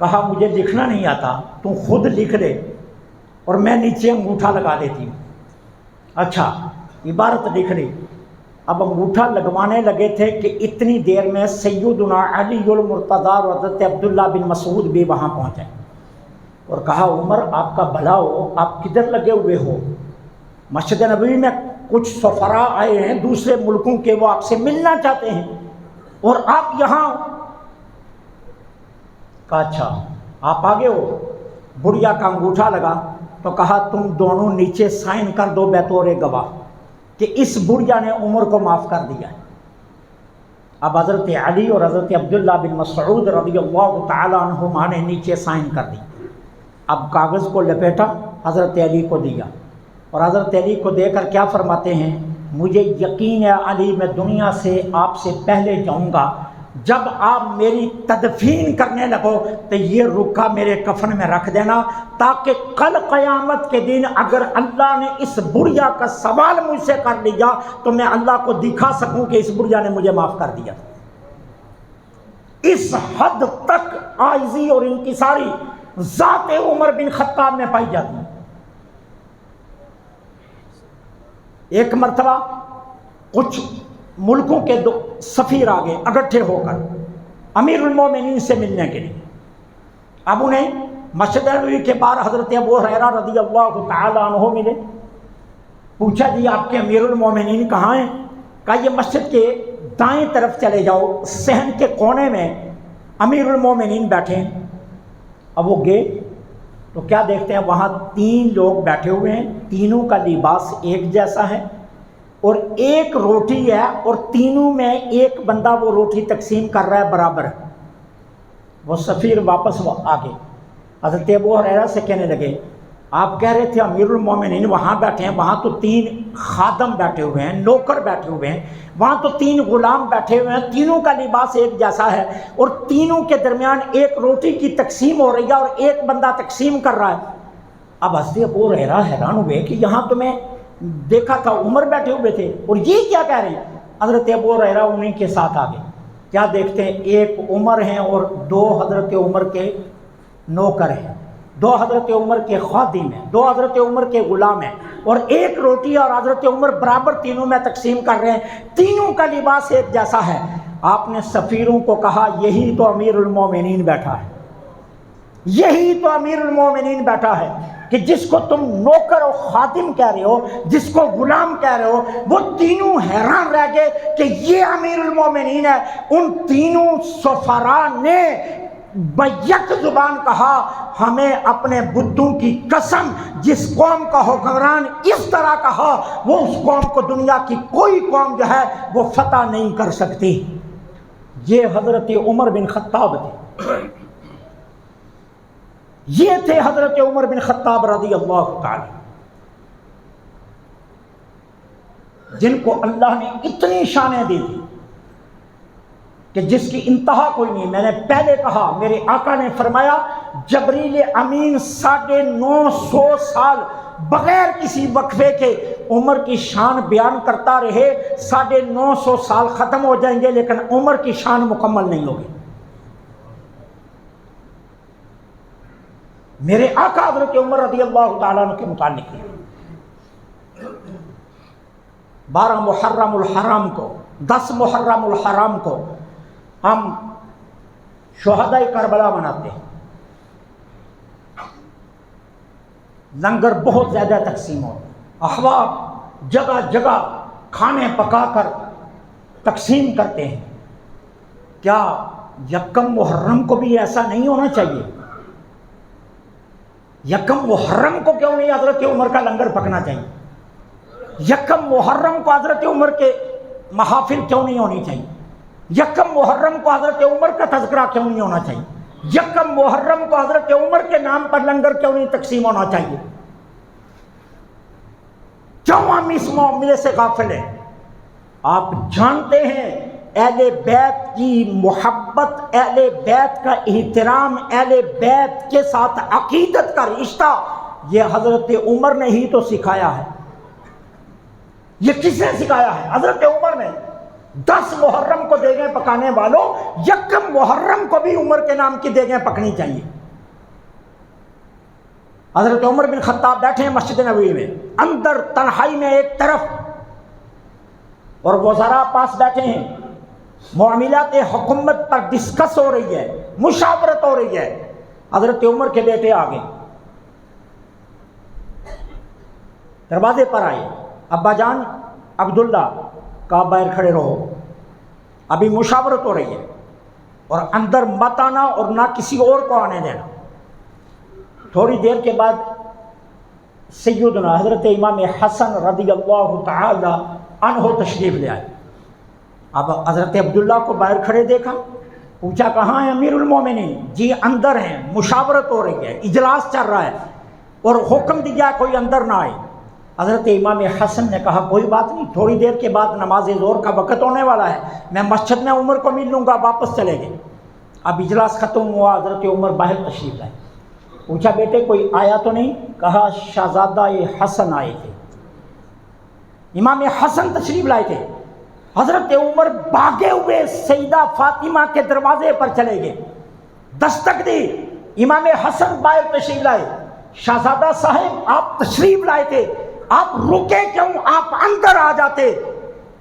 کہا مجھے لکھنا نہیں آتا، تو خود لکھ دے اور میں نیچے انگوٹھا لگا دیتی ہوں۔ اچھا، عبارت لکھ لی۔ اب انگوٹھا لگوانے لگے تھے کہ اتنی دیر میں سیدنا علی المرتضیٰ اور حضرت عبداللہ بن مسعود بھی وہاں پہنچے اور کہا عمر آپ کا بھلا ہو، آپ کدھر لگے ہوئے ہو؟ مسجد نبوی میں کچھ سفراء آئے ہیں دوسرے ملکوں کے، وہ آپ سے ملنا چاہتے ہیں اور آپ یہاں۔ کہا اچھا آپ آگے ہو۔ بڑھیا کا انگوٹھا لگا تو کہا تم دونوں نیچے سائن کر دو بطور گواہ کہ اس بڑھیا نے عمر کو معاف کر دیا ہے۔ اب حضرت علی اور حضرت عبداللہ بن مسعود رضی اللہ تعالیٰ عنہما نے نیچے سائن کر دی۔ اب کاغذ کو لپیٹا، حضرت علی کو دیا اور حضرت علی کو دے کر کیا فرماتے ہیں، مجھے یقین ہے علی میں دنیا سے آپ سے پہلے جاؤں گا، جب آپ میری تدفین کرنے لگو تو یہ رکھا میرے کفن میں رکھ دینا، تاکہ کل قیامت کے دن اگر اللہ نے اس بڑھیا کا سوال مجھ سے کر لیا تو میں اللہ کو دکھا سکوں کہ اس بڑھیا نے مجھے معاف کر دیا۔ اس حد تک عاجزی اور انکساری ذات عمر بن خطاب میں پائی جاتی ہے۔ ایک مرتبہ کچھ ملکوں کے دو سفیر آگے اکٹھے ہو کر امیر المومنین سے ملنے کے لیے۔ اب انہیں مسجد نبوی کے باہر حضرت ابو ہریرہ رضی اللہ تعالی عنہ ملے۔ پوچھا جی آپ کے امیر المومنین کہاں ہیں؟ کہا یہ مسجد کے دائیں طرف چلے جاؤ، صحن کے کونے میں امیر المومنین بیٹھے ہیں۔ اب وہ گئے تو کیا دیکھتے ہیں، وہاں 3 لوگ بیٹھے ہوئے ہیں، تینوں کا لباس ایک جیسا ہے اور ایک روٹی ہے اور تینوں میں ایک بندہ وہ روٹی تقسیم کر رہا ہے برابر۔ وہ سفیر واپس آ گئے، حضرت ابو ہریرہ سے کہنے لگے آپ کہہ رہے تھے امیر المومنین وہاں بیٹھے ہیں، وہاں تو 3 خادم بیٹھے ہوئے ہیں، نوکر بیٹھے ہوئے ہیں، وہاں تو 3 غلام بیٹھے ہوئے ہیں، تینوں کا لباس ایک جیسا ہے اور تینوں کے درمیان ایک روٹی کی تقسیم ہو رہی ہے اور ایک بندہ تقسیم کر رہا ہے۔ اب حضرت ابو ہریرہ حیران ہوئے کہ یہاں تو میں دیکھا تھا عمر بیٹھے ہوئے تھے اور یہ کیا کہہ رہے ہیں؟ حضرت ابو ہریرہ انہیں کے ساتھ آ گئے۔ کیا دیکھتے ہیں، ایک عمر ہیں اور 2 حضرت عمر کے نوکر ہیں، 2 حضرت عمر کے خادم ہیں، 2 حضرت عمر کے غلام ہیں اور ایک روٹی اور حضرت عمر برابر تینوں میں تقسیم کر رہے ہیں، تینوں کا لباس ایک جیسا ہے۔ آپ نے سفیروں کو کہا یہی تو امیر المومنین بیٹھا ہے، یہی تو امیر المومنین بیٹھا ہے کہ جس کو تم نوکر و خادم کہہ رہے ہو، جس کو غلام کہہ رہے ہو، وہ تینوں حیران رہ گئے کہ یہ امیر المومنین ہے۔ ان تینوں سفراء نے بیک زبان کہا ہمیں اپنے بتوں کی قسم، جس قوم کا حکمران اس طرح کہا وہ اس قوم کو دنیا کی کوئی قوم جو ہے وہ فتح نہیں کر سکتی۔ یہ حضرت عمر بن خطاب تھے، یہ تھے حضرت عمر بن خطاب رضی اللہ تعالی، جن کو اللہ نے اتنی شانیں دی تھی کہ جس کی انتہا کوئی نہیں۔ میں نے پہلے کہا، میرے آقا نے فرمایا جبریل امین 950 سال بغیر کسی وقفے کے عمر کی شان بیان کرتا رہے، 950 سال ختم ہو جائیں گے لیکن عمر کی شان مکمل نہیں ہوگی۔ میرے آقا حضرت عمر رضی اللہ تعالیٰ عنہ کے متعلق 12 محرم الحرام کو، 10 محرم الحرام کو ہم شہداء کربلا مناتے ہیں۔ لنگر بہت زیادہ تقسیم ہو، احباب جگہ جگہ کھانے پکا کر تقسیم کرتے ہیں۔ کیا یکم محرم کو بھی ایسا نہیں ہونا چاہیے؟ یکم محرم کو کیوں نہیں حضرت عمر کا لنگر پکنا چاہیے؟ یکم محرم کو حضرت عمر کے محافل کیوں نہیں ہونی چاہیے؟ یکم محرم کو حضرت عمر کا تذکرہ کیوں نہیں ہونا چاہیے؟ یکم محرم کو حضرت عمر کے نام پر لنگر کیوں نہیں تقسیم ہونا چاہیے؟ کیوں ہم اس معاملے سے غافل ہیں؟ آپ جانتے ہیں اہل بیت کی محبت، اہل بیت کا احترام، اہل بیت کے ساتھ عقیدت کا رشتہ یہ حضرت عمر نے ہی تو سکھایا ہے۔ یہ کس نے سکھایا ہے؟ حضرت عمر نے 10 محرم کو دیگیں پکانے والوں، یکم محرم کو بھی عمر کے نام کی دیگیں پکنی چاہیے۔ حضرت عمر بن خطاب بیٹھے ہیں مسجد نبوی میں، اندر تنہائی میں ایک طرف، اور وزراء پاس بیٹھے ہیں، معاملات حکومت پر ڈسکس ہو رہی ہے، مشاورت ہو رہی ہے۔ حضرت عمر کے بیٹے آگے دروازے پر آئے، ابا جان عبداللہ کہا باہر کھڑے رہو، ابھی مشاورت ہو رہی ہے، اور اندر مت آنا اور نہ کسی اور کو آنے دینا۔ تھوڑی دیر کے بعد سیدنا حضرت امام حسن رضی اللہ تعالی عنہ تشریف لے آئے۔ اب حضرت عبداللہ کو باہر کھڑے دیکھا، پوچھا کہاں ہے امیر المومنین؟ جی اندر ہیں، مشاورت ہو رہی ہے، اجلاس چل رہا ہے، اور حکم دیا کوئی اندر نہ آئے۔ حضرت امام حسن نے کہا کوئی بات نہیں، تھوڑی دیر کے بعد نماز ظہر کا وقت ہونے والا ہے، میں مسجد میں عمر کو مل لوں گا، واپس چلے گئے۔ اب اجلاس ختم ہوا، حضرت عمر باہر تشریف لائے، پوچھا بیٹے کوئی آیا تو نہیں؟ کہا شہزادہ حسن آئے تھے، امام حسن تشریف لائے تھے۔ حضرت عمر بھاگے ہوئے سیدہ فاطمہ کے دروازے پر چلے گئے، دستک دی، امام حسن باہر تشریف لائے۔ شہزادہ صاحب آپ تشریف لائے تھے، آپ رکے کیوں؟ آپ اندر آ جاتے۔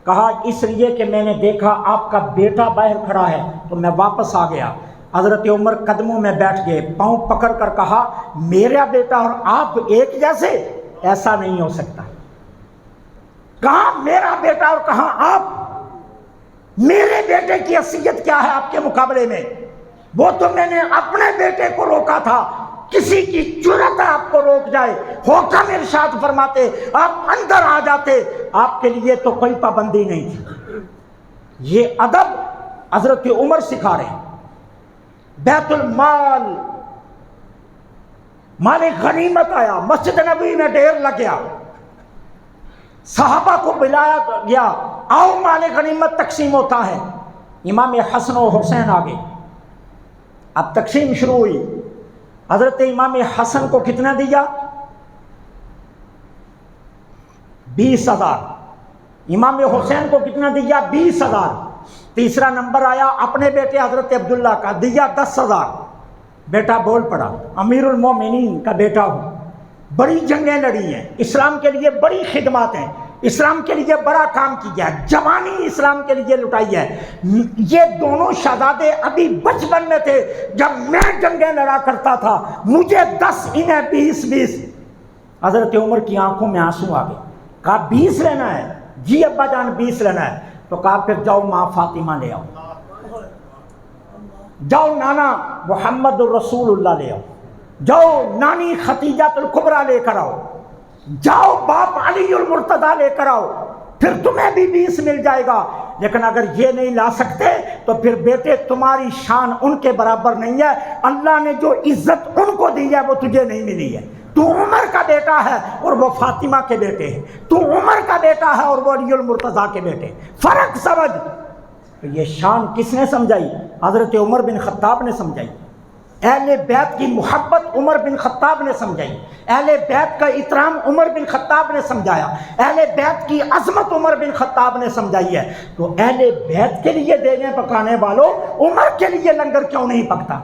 کہا اس لیے کہ میں نے دیکھا آپ کا بیٹا باہر کھڑا ہے تو میں واپس آ گیا۔ حضرت عمر قدموں میں بیٹھ گئے، پاؤں پکڑ کر کہا میرا بیٹا اور آپ ایک جیسے؟ ایسا نہیں ہو سکتا۔ کہاں میرا بیٹا اور کہاں آپ؟ میرے بیٹے کی حیثیت کیا ہے آپ کے مقابلے میں؟ وہ تو میں نے اپنے بیٹے کو روکا تھا، کسی کی جرأت ہے آپ کو روک جائے؟ حکم ارشاد فرماتے، آپ اندر آ جاتے، آپ کے لیے تو کوئی پابندی نہیں تھی۔ یہ ادب حضرت عمر سکھا رہے ہیں۔ بیت المال، مال غنیمت آیا، مسجد نبوی میں ڈھیر لگ گیا، صحابہ کو بلایا گیا، آؤ مال غنیمت تقسیم ہوتا ہے۔ امام حسن و حسین آگے، اب تقسیم شروع ہوئی۔ حضرت امام حسن کو کتنا دیا؟ 20,000۔ امام حسین کو کتنا دیا؟ 20,000۔ تیسرا نمبر آیا اپنے بیٹے حضرت عبداللہ کا، دیا 10,000۔ بیٹا بول پڑا امیر المومنین کا بیٹا ہوں، بڑی جنگیں لڑی ہیں، اسلام کے لیے بڑی خدمات ہیں، اسلام کے لیے بڑا کام کیا ہے، جوانی اسلام کے لیے لٹائی ہے۔ یہ دونوں شہزادے ابھی بچپن میں تھے جب میں جنگیں لڑا کرتا تھا، مجھے 10 انہیں 20۔ حضرت عمر کی آنکھوں میں آنسو آ گئے۔ کہا 20 لینا ہے؟ جی ابا جان 20 لینا ہے۔ تو کہا پھر جاؤ ماں فاطمہ لے آؤ، جاؤ نانا محمد الرسول اللہ لے آؤ، جاؤ نانی خدیجہ الکبریٰ لے کر آؤ، جاؤ باپ علی المرتضیٰ لے کر آؤ، پھر تمہیں بھی 20 مل جائے گا۔ لیکن اگر یہ نہیں لا سکتے تو پھر بیٹے تمہاری شان ان کے برابر نہیں ہے، اللہ نے جو عزت ان کو دی ہے وہ تجھے نہیں ملی ہے۔ تو عمر کا بیٹا ہے اور وہ فاطمہ کے بیٹے ہیں، تو عمر کا بیٹا ہے اور وہ علی المرتضیٰ کے بیٹے ہیں، فرق سمجھ۔ تو یہ شان کس نے سمجھائی؟ حضرت عمر بن خطاب نے سمجھائی۔ اہل بیت کی محبت عمر بن خطاب نے سمجھائی، اہل بیت کا احترام عمر بن خطاب نے سمجھایا، اہل بیت کی عظمت عمر بن خطاب نے سمجھائی ہے۔ تو اہل بیت کے لیے دیگیں پکانے والوں، عمر کے لیے لنگر کیوں نہیں پکتا؟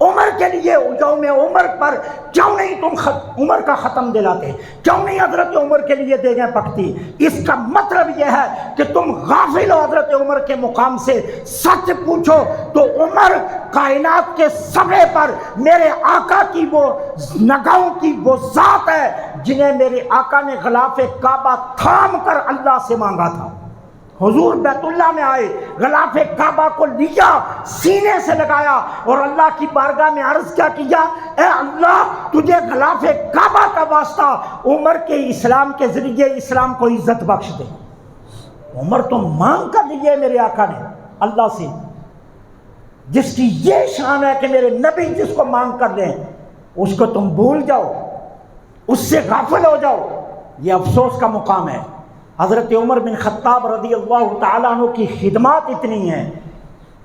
عمر کے لیے یوم عمر پر کیوں نہیں تم عمر کا ختم دلاتے؟ کیوں نہیں حضرت عمر کے لیے دیگیں پکتی؟ اس کا مطلب یہ ہے کہ تم غافل ہو حضرت عمر کے مقام سے۔ سچ پوچھو تو عمر کائنات کے سبے پر میرے آقا کی وہ نگاہوں کی وہ ذات ہے جنہیں میرے آقا نے غلاف کعبہ تھام کر اللہ سے مانگا تھا۔ حضور بیت اللہ میں آئے، غلاف کعبہ کو لیا، سینے سے لگایا اور اللہ کی بارگاہ میں عرض کیا اے اللہ تجھے غلاف کعبہ کا واسطہ عمر کے اسلام کے ذریعے اسلام کو عزت بخش دے۔ عمر تو مانگ کر لیے میرے آقا نے اللہ سے، جس کی یہ شان ہے کہ میرے نبی جس کو مانگ کر لیں اس کو تم بھول جاؤ، اس سے غافل ہو جاؤ۔ یہ افسوس کا مقام ہے۔ حضرت عمر بن خطاب رضی اللہ تعالیٰ عنہ کی خدمات اتنی ہیں،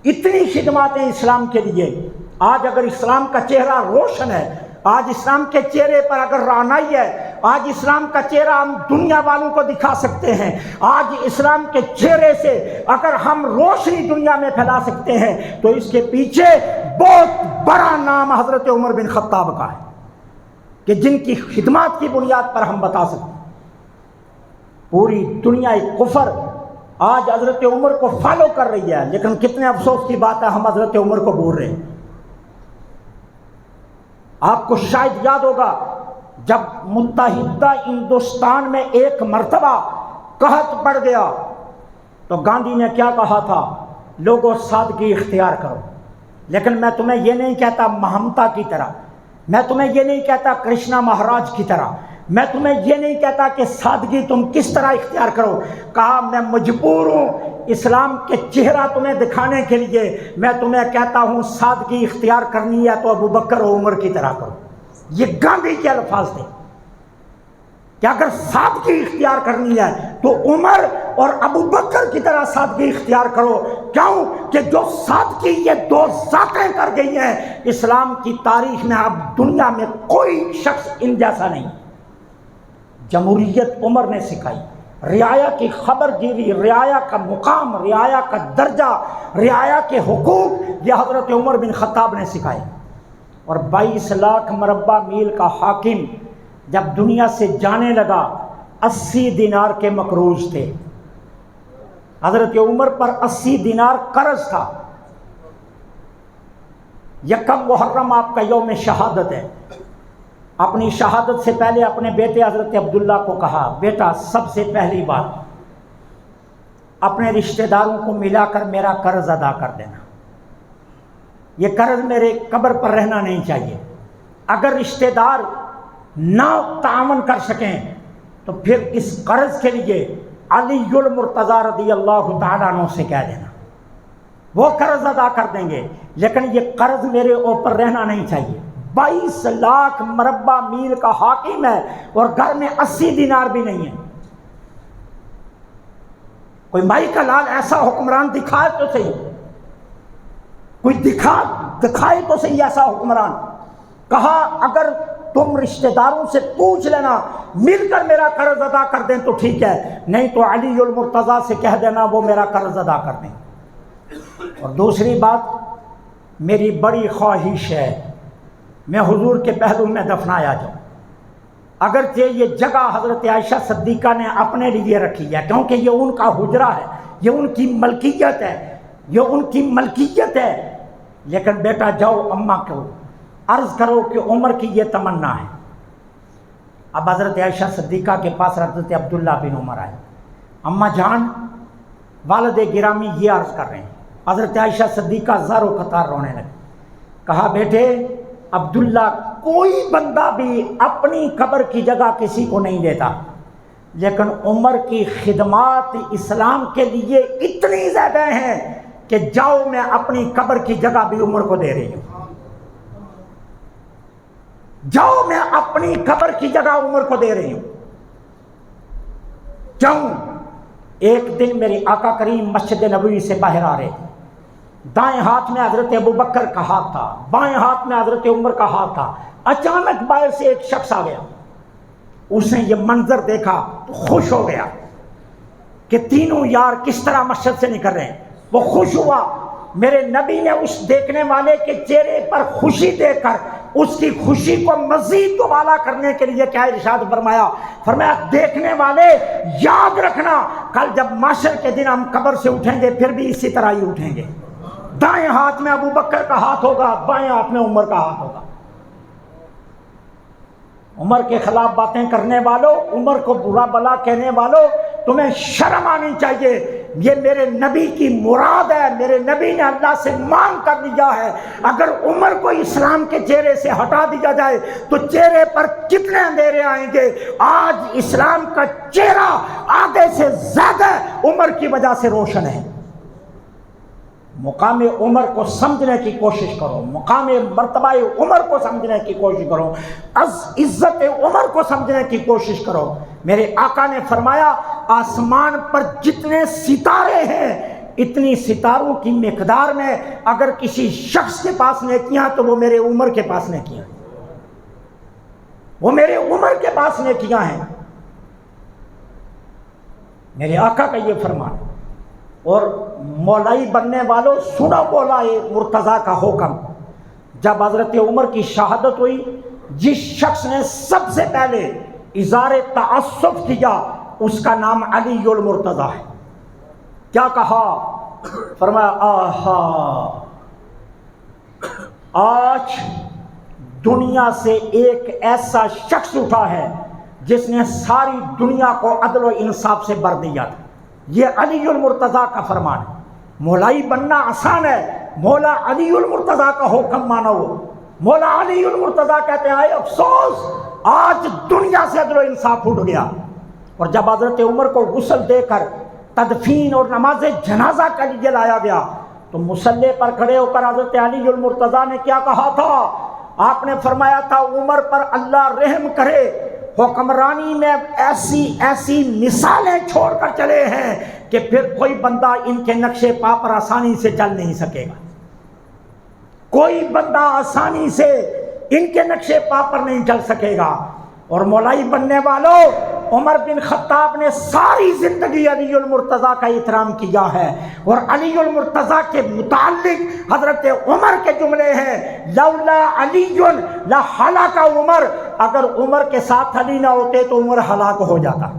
اتنی خدمات ہیں اسلام کے لیے۔ آج اگر اسلام کا چہرہ روشن ہے، آج اسلام کے چہرے پر اگر رعنائی ہے، آج اسلام کا چہرہ ہم دنیا والوں کو دکھا سکتے ہیں، آج اسلام کے چہرے سے اگر ہم روشنی دنیا میں پھیلا سکتے ہیں، تو اس کے پیچھے بہت بڑا نام حضرت عمر بن خطاب کا ہے کہ جن کی خدمات کی بنیاد پر ہم بتا سکتے ہیں۔ پوری دنیا کفر آج حضرت عمر کو فالو کر رہی ہے، لیکن کتنے افسوس کی بات ہے ہم حضرت عمر کو بھول رہے ہیں۔ آپ کو شاید یاد ہوگا جب متحدہ ہندوستان میں ایک مرتبہ قحط پڑ گیا تو گاندھی نے کیا کہا تھا؟ لوگوں سادگی اختیار کرو۔ لیکن میں تمہیں یہ نہیں کہتا مہمتا کی طرح، میں تمہیں یہ نہیں کہتا کرشنا مہاراج کی طرح، میں تمہیں یہ نہیں کہتا کہ سادگی تم کس طرح اختیار کرو۔ کہا میں مجبور ہوں اسلام کے چہرہ تمہیں دکھانے کے لیے، میں تمہیں کہتا ہوں سادگی اختیار کرنی ہے تو ابو بکر و عمر کی طرح کرو۔ یہ گاندھی کے الفاظ تھے کہ اگر سادگی اختیار کرنی ہے تو عمر اور ابو بکر کی طرح سادگی اختیار کرو۔ کیوں کہ جو سادگی یہ دو ذاتیں کر گئی ہیں، اسلام کی تاریخ میں اب دنیا میں کوئی شخص ان جیسا نہیں۔ جمہوریت عمر نے سکھائی، رعایا کی خبر گیری، رعایا کا مقام، رعایا کا درجہ، رعایا کے حقوق، یہ حضرت عمر بن خطاب نے سکھائے۔ اور 22 لاکھ مربع میل کا حاکم جب دنیا سے جانے لگا، 80 دینار کے مقروض تھے۔ حضرت عمر پر 80 دینار قرض تھا۔ یکم محرم آپ کا یوم شہادت ہے۔ اپنی شہادت سے پہلے اپنے بیٹے حضرت عبداللہ کو کہا، بیٹا سب سے پہلی بات اپنے رشتہ داروں کو ملا کر میرا قرض ادا کر دینا۔ یہ قرض میرے قبر پر رہنا نہیں چاہیے۔ اگر رشتہ دار نہ تعاون کر سکیں تو پھر اس قرض کے لیے علی المرتضیٰ رضی اللہ تعالیٰ عنہ سے کہہ دینا، وہ قرض ادا کر دیں گے، لیکن یہ قرض میرے اوپر رہنا نہیں چاہیے۔ 22 لاکھ مربع میل کا حاکم ہے اور گھر میں 80 دینار بھی نہیں ہے۔ کوئی مائی کا لال ایسا حکمران دکھائے تو صحیح، کوئی دکھائے تو صحیح ایسا حکمران۔ کہا اگر تم رشتہ داروں سے پوچھ لینا مل کر میرا قرض ادا کر دیں تو ٹھیک ہے، نہیں تو علی المرتضیٰ سے کہہ دینا وہ میرا قرض ادا کر دیں۔ اور دوسری بات، میری بڑی خواہش ہے میں حضور کے پہلو میں دفنایا جاؤں۔ اگرچہ یہ جگہ حضرت عائشہ صدیقہ نے اپنے لیے رکھی ہے کیونکہ یہ ان کا حجرہ ہے، یہ ان کی ملکیت ہے، یہ ان کی ملکیت ہے، لیکن بیٹا جاؤ اماں کو عرض کرو کہ عمر کی یہ تمنا ہے۔ اب حضرت عائشہ صدیقہ کے پاس حضرت عبداللہ بن عمر آئے، اماں جان والد گرامی یہ عرض کر رہے ہیں۔ حضرت عائشہ صدیقہ زار و قطار رونے لگے۔ کہا بیٹے عبداللہ، کوئی بندہ بھی اپنی قبر کی جگہ کسی کو نہیں دیتا، لیکن عمر کی خدمات اسلام کے لیے اتنی زیادہ ہیں کہ جاؤ میں اپنی قبر کی جگہ بھی عمر کو دے رہی ہوں، جاؤ میں اپنی قبر کی جگہ عمر کو دے رہی ہوں۔ کیوں؟ ایک دن میرے آقا کریم مسجد نبوی سے باہر آ رہے تھے، دائیں ہاتھ میں حضرت ابو بکر کا ہاتھ تھا، بائیں ہاتھ میں حضرت عمر کا ہاتھ تھا۔ اچانک باہر سے ایک شخص آ گیا، اس نے یہ منظر دیکھا تو خوش ہو گیا کہ تینوں یار کس طرح مسجد سے نکل رہے ہیں۔ وہ خوش ہوا، میرے نبی نے اس دیکھنے والے کے چہرے پر خوشی دیکھ کر اس کی خوشی کو مزید دوبالا کرنے کے لیے کیا ارشاد فرمایا؟ فرمایا دیکھنے والے یاد رکھنا، کل جب معاشر کے دن ہم قبر سے اٹھیں گے پھر بھی اسی طرح ہی اٹھیں گے۔ دائیں ہاتھ میں ابو بکر کا ہاتھ ہوگا، بائیں ہاتھ میں عمر کا ہاتھ ہوگا۔ عمر کے خلاف باتیں کرنے والوں، عمر کو برا بلا کہنے والوں، تمہیں شرم آنی چاہیے۔ یہ میرے نبی کی مراد ہے، میرے نبی نے اللہ سے مانگ کر لیا ہے۔ اگر عمر کو اسلام کے چہرے سے ہٹا دیا جائے تو چہرے پر کتنے اندھیرے آئیں گے۔ آج اسلام کا چہرہ آگے سے زیادہ عمر کی وجہ سے روشن ہے۔ مقام عمر کو سمجھنے کی کوشش کرو، مقام مرتبہ عمر کو سمجھنے کی کوشش کرو، عزت عمر کو سمجھنے کی کوشش کرو۔ میرے آقا نے فرمایا آسمان پر جتنے ستارے ہیں اتنی ستاروں کی مقدار میں اگر کسی شخص کے پاس نیکیاں تو وہ میرے عمر کے پاس نیکیاں۔ وہ میرے عمر کے پاس نیکیاں ہیں، میرے آقا کا یہ فرمان۔ اور مولائی بننے والوں سنو مولائی مرتضیٰ کا حکم۔ جب حضرت عمر کی شہادت ہوئی، جس شخص نے سب سے پہلے اظہار تعصب کیا اس کا نام علی المرتضیٰ ہے۔ کیا کہا؟ فرمایا آہا، آج دنیا سے ایک ایسا شخص اٹھا ہے جس نے ساری دنیا کو عدل و انصاف سے بھر دیا تھا۔ یہ علی المرتضیٰ کا فرمان ہے۔ مولائی بننا آسان ہے، مولا علی المرتضیٰ کا حکم مانو۔ مولا علی المرتضیٰ کہتے ہیں افسوس آج دنیا سے عدل و انصاف اٹھ گیا۔ اور جب حضرت عمر کو غسل دے کر تدفین اور نماز جنازہ کے لیے لایا گیا تو مصلی پر کھڑے ہو کر حضرت علی المرتضیٰ نے کیا کہا تھا؟ آپ نے فرمایا تھا عمر پر اللہ رحم کرے، حکمرانی میں ایسی ایسی مثالیں چھوڑ کر چلے ہیں کہ پھر کوئی بندہ ان کے نقشے پا پر آسانی سے چل نہیں سکے گا، کوئی بندہ آسانی سے ان کے نقشے پا پر نہیں چل سکے گا۔ اور مولائی بننے والوں، عمر بن خطاب نے ساری زندگی علی المرتضیٰ کا احترام کیا ہے، اور علی المرتضیٰ کے متعلق حضرت عمر کے جملے ہیں لولا علی لہلک عمر، اگر عمر کے ساتھ علی نہ ہوتے تو عمر ہلاک ہو جاتا۔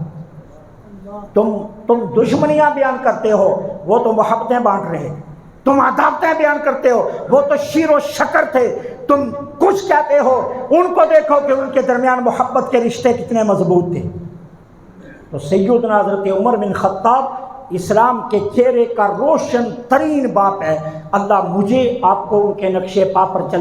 تم دشمنیاں بیان کرتے ہو، وہ تو محبتیں بانٹ رہے، تم عداوتیں بیان کرتے ہو، وہ تو شیر و شکر تھے، تم کچھ کہتے ہو، ان کو دیکھو کہ ان کے درمیان محبت کے رشتے کتنے مضبوط تھے۔ تو سیدنا حضرت عمر بن خطاب اسلام کے چہرے کا روشن ترین باپ ہے۔ اللہ مجھے آپ کو ان کے نقشے پا پر چل